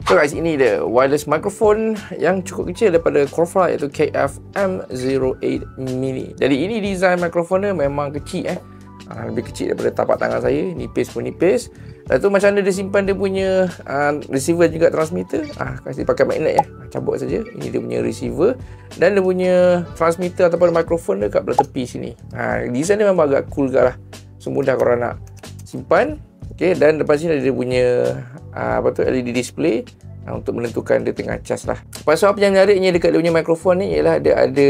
So guys, ini dia wireless microphone yang cukup kecil daripada Corefly, iaitu KF-M08 Mini. Jadi ini design microphone dia memang kecil lebih kecil daripada tapak tangan saya. Nipis pun nipis. Lepas tu macam mana dia simpan dia punya receiver juga transmitter. Kasi pakai magnet ya. Cabut saja. Ini dia punya receiver. Dan dia punya transmitter ataupun microphone dia kat belah tepi sini. Design dia memang agak cool juga lah. So mudah korang nak simpan. Okay, dan depan sini ada dia punya LED display untuk menentukan dia tengah cas lah. Lepas tu apa yang menariknya dekat dia punya microphone ni ialah dia ada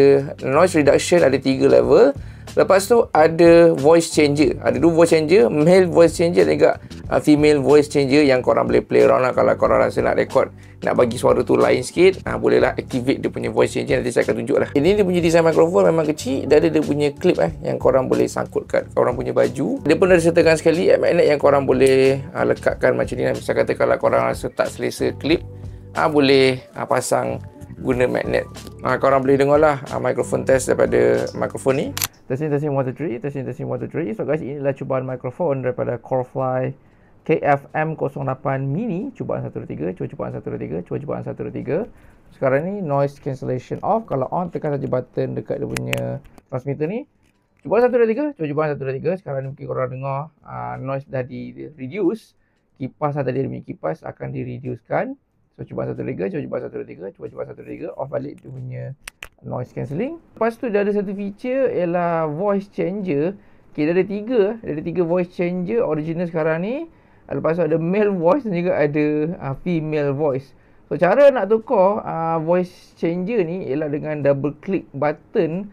noise reduction, ada 3 level. Lepas tu ada voice changer. Ada 2 voice changer, male voice changer dan juga female voice changer yang korang boleh play around lah. Kalau korang rasa nak record, nak bagi suara tu lain sikit, bolehlah activate dia punya voice changer. Nanti saya akan tunjuk lah. Ini dia punya design microphone memang kecil. Dan ada dia punya clip yang korang boleh sangkut kat korang punya baju. Dia pun ada sertakan sekali magnet yang korang boleh lekatkan macam ni. Misal kata kalau korang rasa tak selesa clip, boleh pasang guna magnet. Korang boleh dengar lah microphone test daripada microphone ni. Testing 1 2 3, testing 1 2 3. So guys, inilah cubaan microphone daripada Corefly KF-M08 Mini. Cubaan 1 2 3, cubaan 1 2 3, cubaan 1 2 3. Sekarang ni noise cancellation off. Kalau on, tekan saja button dekat dia punya transmitter ni. Cubaan 1 2 3, cubaan 1 2 3. Sekarang ni mungkin korang dengar noise dah di reduce. Kipas tadi dia punya kipas akan di-reducekan. So cubaan 1 2 3, cubaan 1 2 3, cubaan 1 2 3. Off balik dia punya noise cancelling. Lepas tu dia ada satu feature ialah voice changer. Okay, dia ada 3 voice changer original sekarang ni. Lepas tu ada male voice dan juga ada female voice. So cara nak tukar voice changer ni ialah dengan double click button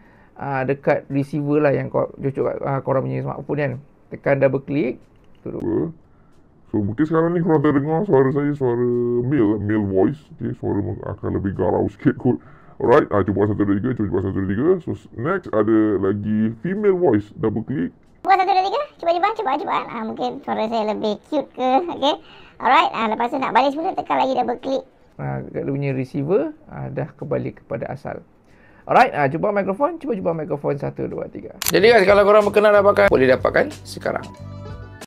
dekat receiver lah yang cocok kat korang punya smartphone kan. Tekan double click. So mungkin sekarang ni korang terdengar suara saya, suara male voice. Okay, suara akan lebih garau sikit kot. Alright, cuba 1 2 3, cuba 1 2 3. So next ada lagi female voice, double click. Cuba 1 2 3, cuba. Mungkin suara saya lebih cute ke, okay. Alright, lepas tu nak balik semula, tekan lagi double click. Dekat dia punya receiver dah kembali kepada asal. Alright, cuba mikrofon 1 2 3. Jadi guys, kalau korang berkenan dapatkan, boleh dapatkan sekarang.